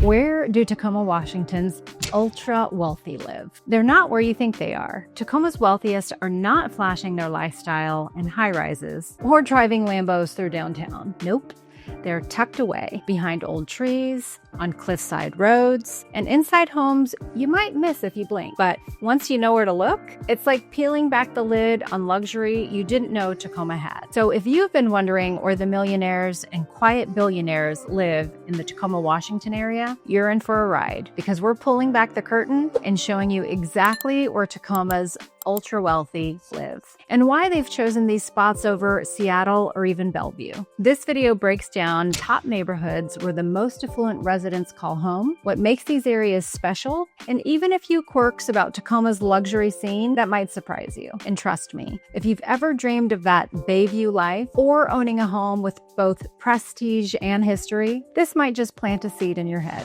Where do Tacoma, Washington's ultra wealthy live? They're not where you think they are. Tacoma's wealthiest are not flashing their lifestyle in high rises or driving Lambos through downtown. Nope. They're tucked away behind old trees, on cliffside roads, and inside homes you might miss if you blink. But once you know where to look, it's like peeling back the lid on luxury you didn't know Tacoma had. So if you've been wondering where the millionaires and quiet billionaires live in the Tacoma, Washington area, you're in for a ride, because we're pulling back the curtain and showing you exactly where Tacoma's ultra wealthy live and why they've chosen these spots over Seattle or even Bellevue. This video breaks down top neighborhoods where the most affluent residents call home, what makes these areas special, and even a few quirks about Tacoma's luxury scene that might surprise you. And trust me, if you've ever dreamed of that Bayview life or owning a home with both prestige and history, this might just plant a seed in your head.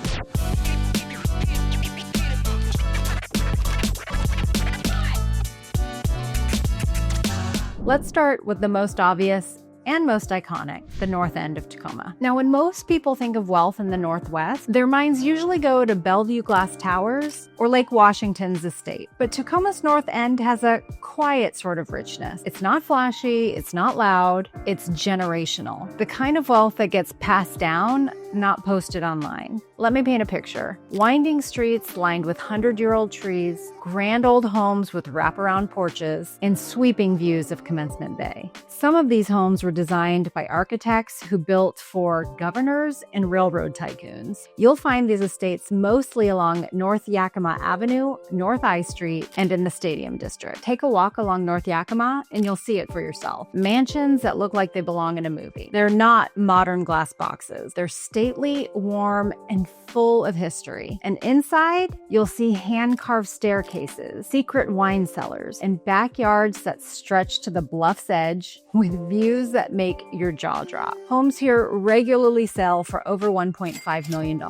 Let's start with the most obvious and most iconic, the north end of Tacoma. Now, when most people think of wealth in the Northwest, their minds usually go to Bellevue Glass Towers or Lake Washington's estate. But Tacoma's north end has a quiet sort of richness. It's not flashy, it's not loud, it's generational. The kind of wealth that gets passed down, not posted online. Let me paint a picture. Winding streets lined with 100-year-old trees, grand old homes with wraparound porches, and sweeping views of Commencement Bay. Some of these homes were designed by architects who built for governors and railroad tycoons. You'll find these estates mostly along North Yakima Avenue, North I Street, and in the Stadium District. Take a walk along North Yakima and you'll see it for yourself. Mansions that look like they belong in a movie. They're not modern glass boxes. They're stately, warm, and full of history. And inside, you'll see hand-carved staircases, secret wine cellars, and backyards that stretch to the bluff's edge with views that make your jaw drop. Homes here regularly sell for over $1.5 million.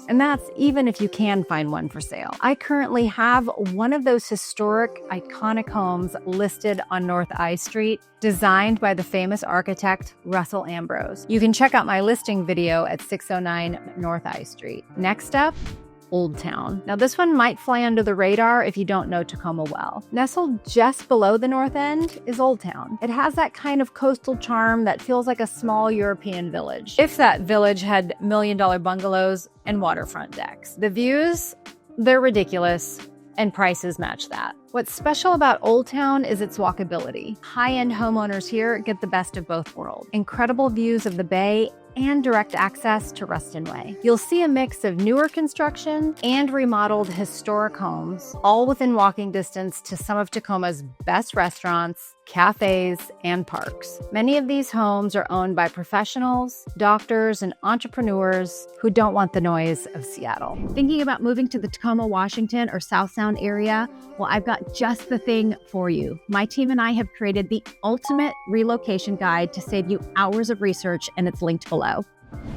And that's even if you can find one for sale. I currently have one of those historic, iconic homes listed on North I Street, designed by the famous architect Russell Ambrose. You can check out my listing video at 609 North I Street. Next up, Oldtown. Now this one might fly under the radar if you don't know Tacoma well. Nestled just below the north end is Oldtown. It has that kind of coastal charm that feels like a small European village, if that village had million-dollar bungalows and waterfront decks. The views, they're ridiculous, and prices match that. What's special about Oldtown is its walkability. High-end homeowners here get the best of both worlds. Incredible views of the bay and direct access to Ruston Way. You'll see a mix of newer construction and remodeled historic homes, all within walking distance to some of Tacoma's best restaurants, cafes, and parks. Many of these homes are owned by professionals, doctors, and entrepreneurs who don't want the noise of Seattle. Thinking about moving to the Tacoma, Washington, or South Sound area? Well, I've got just the thing for you. My team and I have created the ultimate relocation guide to save you hours of research, and it's linked below.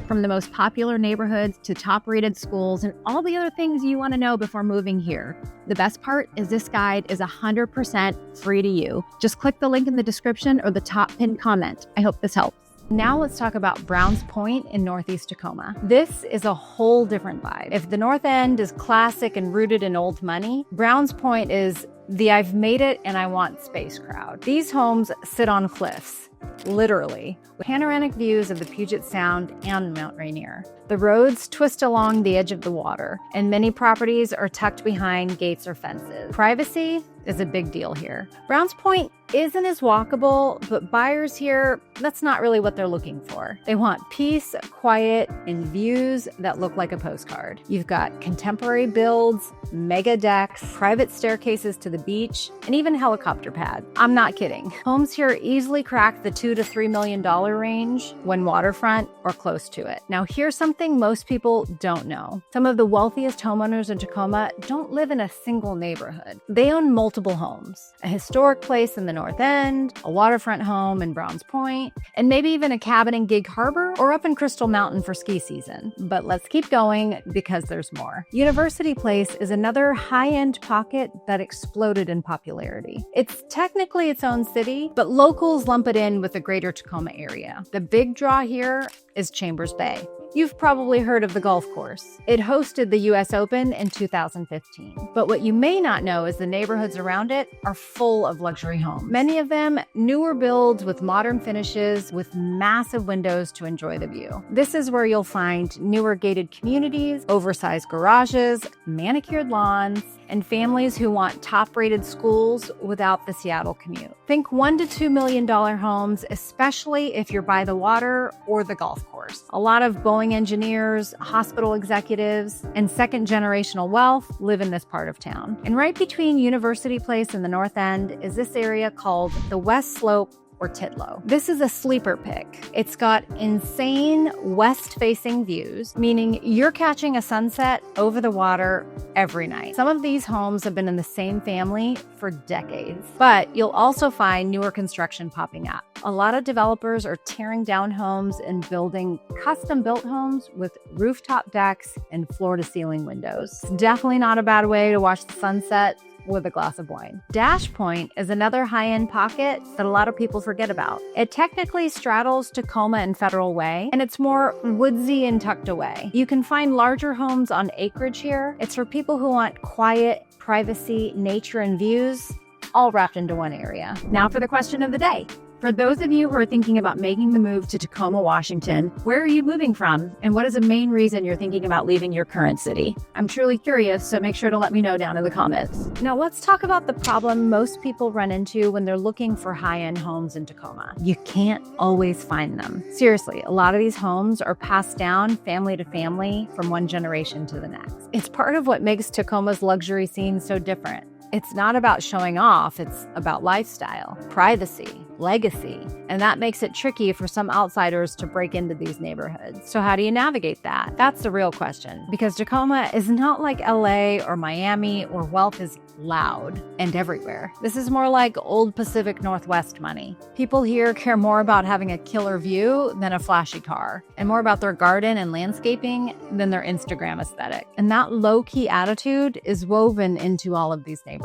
From the most popular neighborhoods to top-rated schools and all the other things you want to know before moving here. The best part is this guide is 100% free to you. Just click the link in the description or the top pinned comment. I hope this helps. Now let's talk about Browns Point in Northeast Tacoma. This is a whole different vibe. If the North End is classic and rooted in old money, Browns Point is the I've made it and I want space crowd. These homes sit on cliffs, literally, with panoramic views of the Puget Sound and Mount Rainier. The roads twist along the edge of the water, and many properties are tucked behind gates or fences. Privacy is a big deal here. Browns Point isn't as walkable, but buyers here, that's not really what they're looking for. They want peace, quiet, and views that look like a postcard. You've got contemporary builds, mega decks, private staircases to the beach, and even helicopter pads. I'm not kidding. Homes here easily crack the $2 to $3 million range when waterfront or close to it. Now, here's something most people don't know. Some of the wealthiest homeowners in Tacoma don't live in a single neighborhood. They own multiple homes, a historic place in the North End, a waterfront home in Browns Point, and maybe even a cabin in Gig Harbor or up in Crystal Mountain for ski season. But let's keep going because there's more. University Place is another high-end pocket that exploded in popularity. It's technically its own city, but locals lump it in with the greater Tacoma area. The big draw here is Chambers Bay. You've probably heard of the golf course. It hosted the US Open in 2015. But what you may not know is the neighborhoods around it are full of luxury homes. Many of them newer builds with modern finishes with massive windows to enjoy the view. This is where you'll find newer gated communities, oversized garages, manicured lawns, and families who want top-rated schools without the Seattle commute. Think $1 to $2 million homes, especially if you're by the water or the golf course. A lot of Boeing engineers, hospital executives, and second-generational wealth live in this part of town. And right between University Place and the North End is this area called the West Slope or Titlow. This is a sleeper pick. It's got insane west-facing views, meaning you're catching a sunset over the water every night. Some of these homes have been in the same family for decades, but you'll also find newer construction popping up. A lot of developers are tearing down homes and building custom-built homes with rooftop decks and floor-to-ceiling windows. It's definitely not a bad way to watch the sunset with a glass of wine. Dash Point is another high-end pocket that a lot of people forget about. It technically straddles Tacoma and Federal Way, and it's more woodsy and tucked away. You can find larger homes on acreage here. It's for people who want quiet, privacy, nature, and views, all wrapped into one area. Now for the question of the day. For those of you who are thinking about making the move to Tacoma, Washington, where are you moving from? And what is the main reason you're thinking about leaving your current city? I'm truly curious, so make sure to let me know down in the comments. Now let's talk about the problem most people run into when they're looking for high-end homes in Tacoma. You can't always find them. Seriously, a lot of these homes are passed down family to family from one generation to the next. It's part of what makes Tacoma's luxury scene so different. It's not about showing off, it's about lifestyle, privacy, legacy, and that makes it tricky for some outsiders to break into these neighborhoods. So how do you navigate that? That's the real question, because Tacoma is not like LA or Miami, where wealth is loud and everywhere. This is more like old Pacific Northwest money. People here care more about having a killer view than a flashy car, and more about their garden and landscaping than their Instagram aesthetic. And that low-key attitude is woven into all of these neighborhoods.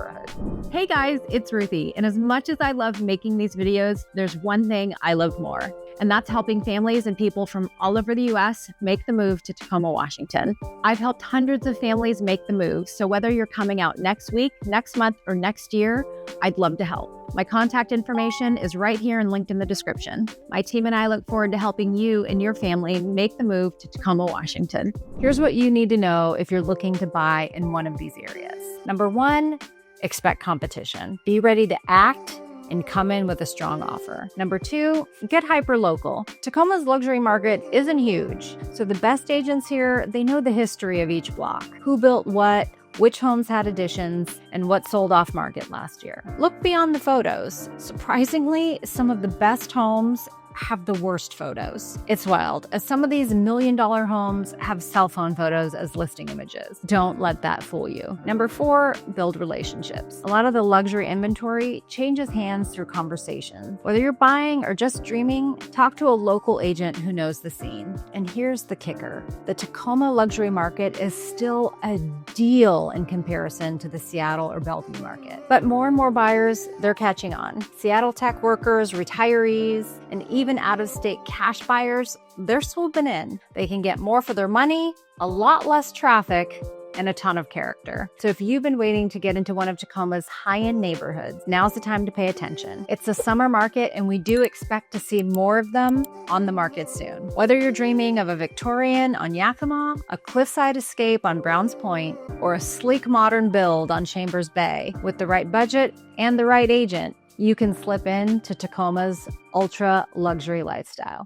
Hey guys, it's Ruthie, and as much as I love making these videos, there's one thing I love more, and that's helping families and people from all over the US make the move to Tacoma, Washington. I've helped hundreds of families make the move, so whether you're coming out next week, next month, or next year, I'd love to help. My contact information is right here and linked in the description. My team and I look forward to helping you and your family make the move to Tacoma, Washington. Here's what you need to know if you're looking to buy in one of these areas. Number one, expect competition. Be ready to act and come in with a strong offer. Number two, get hyper-local. Tacoma's luxury market isn't huge, so the best agents here, they know the history of each block, who built what, which homes had additions, and what sold off market last year. Look beyond the photos. Surprisingly, some of the best homes have the worst photos. It's wild, as some of these $1 million homes have cell phone photos as listing images. Don't let that fool you. Number four, build relationships. A lot of the luxury inventory changes hands through conversation. Whether you're buying or just dreaming, talk to a local agent who knows the scene. And here's the kicker. The Tacoma luxury market is still a deal in comparison to the Seattle or Bellevue market. But more and more buyers, they're catching on. Seattle tech workers, retirees, and even out-of-state cash buyers, they're swooping in. They can get more for their money, a lot less traffic, and a ton of character. So if you've been waiting to get into one of Tacoma's high-end neighborhoods, now's the time to pay attention. It's the summer market, and we do expect to see more of them on the market soon. Whether you're dreaming of a Victorian on Yakima, a cliffside escape on Browns Point, or a sleek modern build on Chambers Bay, with the right budget and the right agent, you can slip into Tacoma's ultra luxury lifestyle.